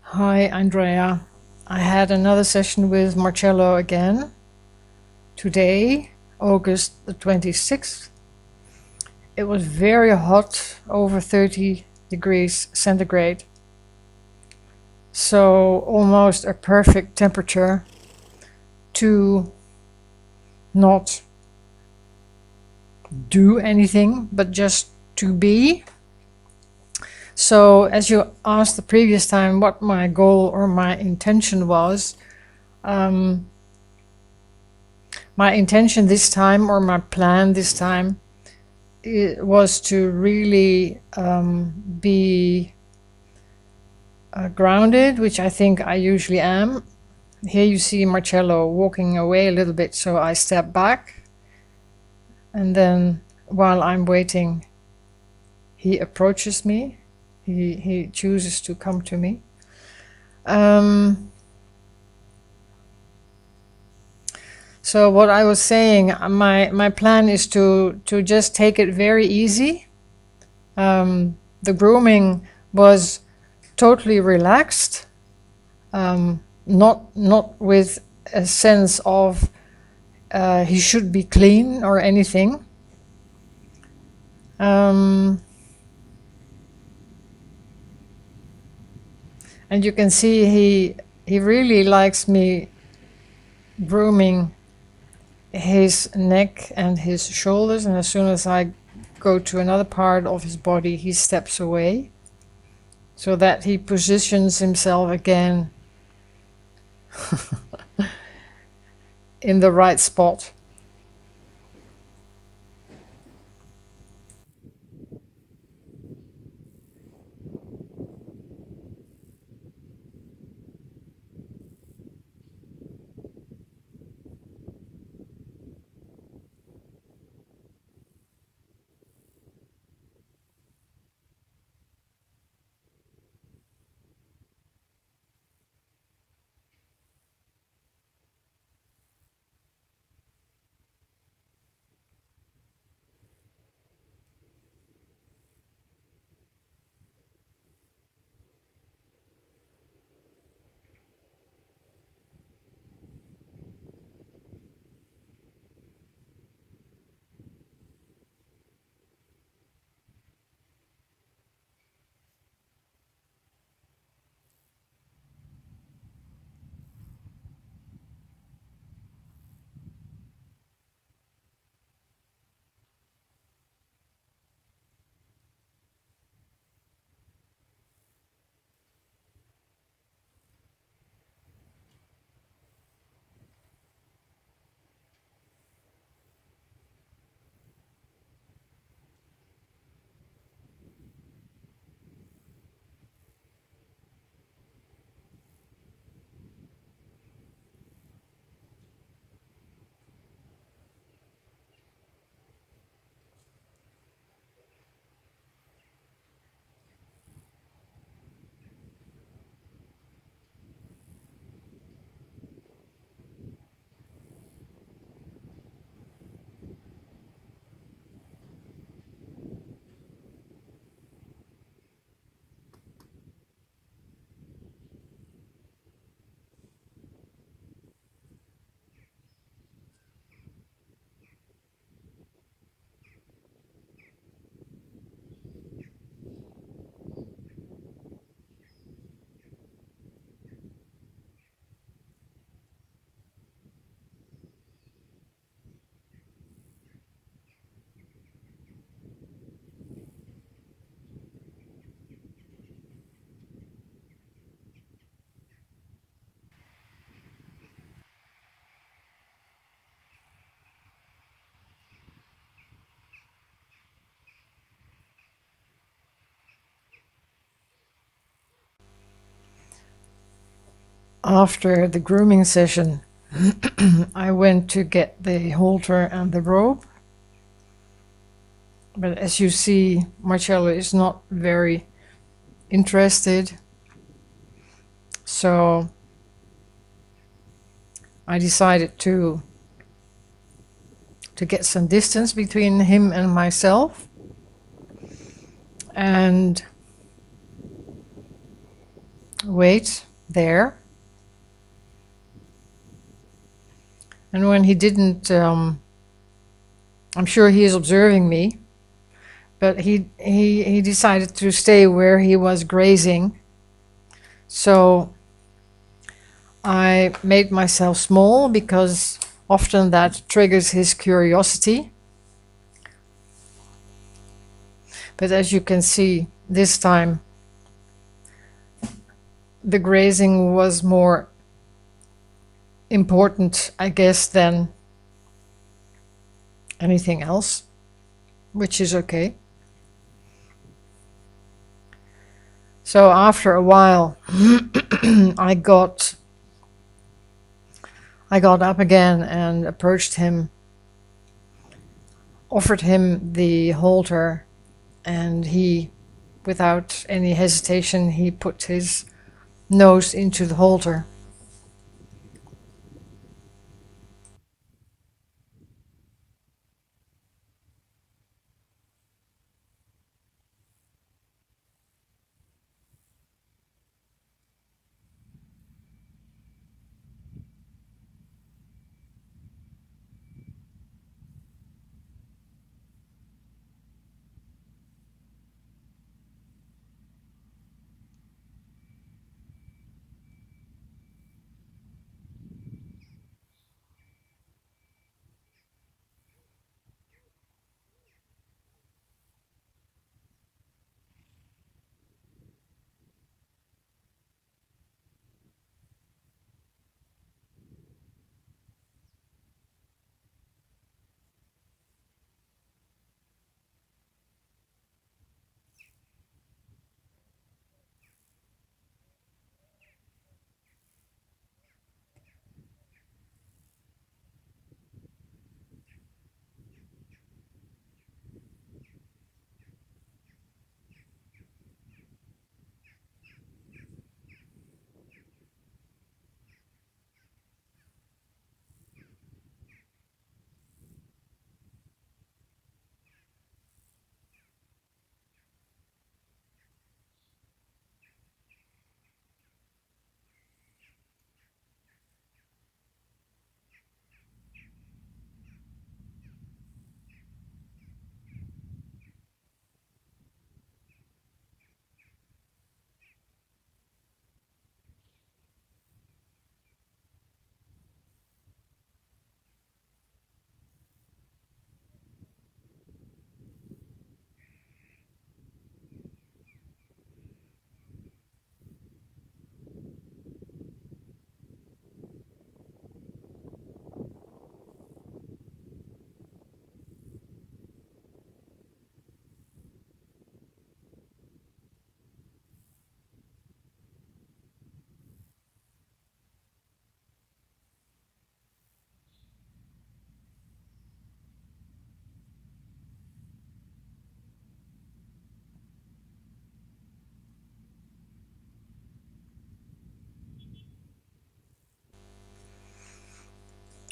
Hi, Andrea. I had another session with Marcello again today, August the 26th. It was very hot, over 30 degrees centigrade, so almost a perfect temperature to not do anything, but just to be. So, as you asked the previous time what my goal or my intention was, um, my intention this time, or my plan this time, it was to really be grounded, which I think I usually am. Here you see Marcello walking away a little bit, so I step back, and then while I'm waiting, he approaches me. He chooses to come to me. So what I was saying, my plan is to just take it very easy. The grooming was totally relaxed, not with a sense of he should be clean or anything. And you can see he really likes me grooming his neck and his shoulders, and as soon as I go to another part of his body, he steps away so that he positions himself again in the right spot. After the grooming session, I went to get the halter and the rope. But as you see, Marcello is not very interested. So I decided to get some distance between him and myself. And wait there. And when he didn't, I'm sure he is observing me, but he decided to stay where he was grazing. So I made myself small because often that triggers his curiosity. But as you can see, this time the grazing was more important, I guess, than anything else, which is okay. So after a while, I got up again and approached him, offered him the halter, and he, without any hesitation, he put his nose into the halter.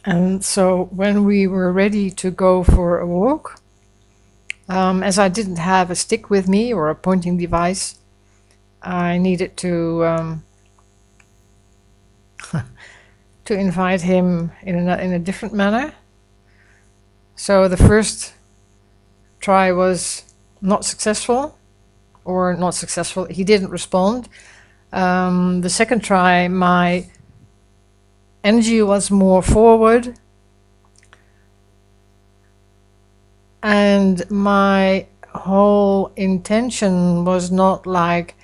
And so when we were ready to go for a walk, as I didn't have a stick with me or a pointing device, I needed to invite him in a different manner. So the first try was not successful, or not successful. He didn't respond. The second try, my energy was more forward, and my whole intention was not like,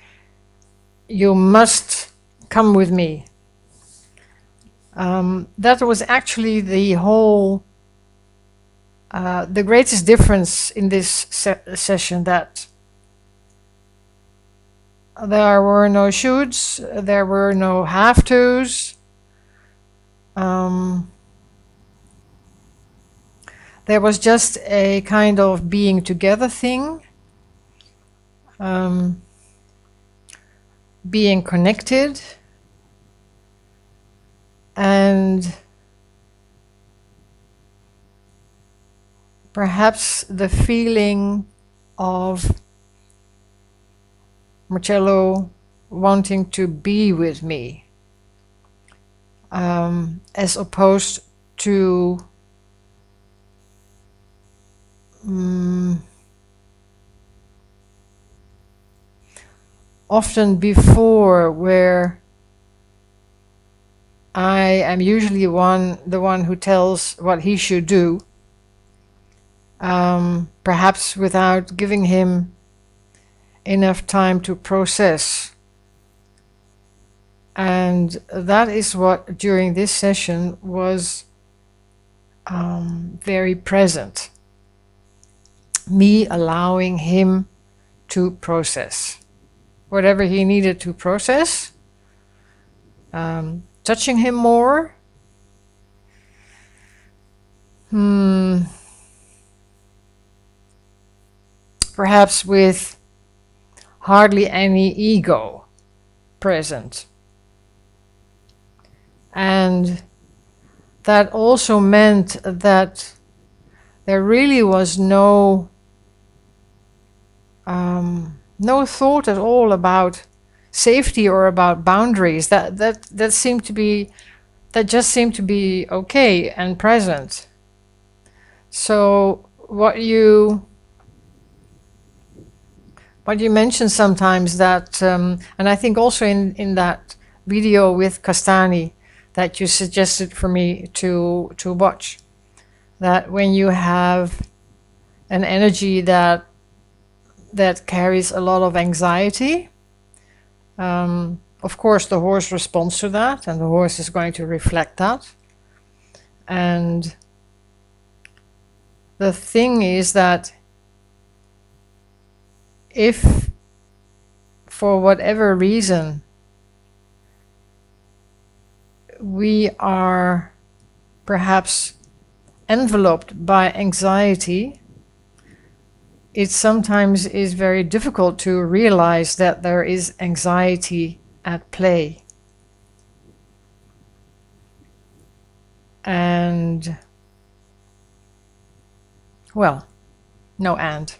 you must come with me. That was actually the greatest difference in this session, that there were no shoulds, there were no have tos. There was just a kind of being together thing, being connected, and perhaps the feeling of Marcello wanting to be with me, as opposed to often before, where I am usually the one who tells what he should do, perhaps without giving him enough time to process. And that is what during this session was very present. Me allowing him to process whatever he needed to process, touching him more, perhaps with hardly any ego present. And that also meant that there really was no thought at all about safety or about boundaries. That just seemed to be okay and present. So what you mentioned sometimes, that and I think also in that video with Castani that you suggested for me to watch, that when you have an energy that carries a lot of anxiety, of course the horse responds to that, and the horse is going to reflect that. And the thing is that if for whatever reason we are perhaps enveloped by anxiety, it sometimes is very difficult to realize that there is anxiety at play. And, well, no and.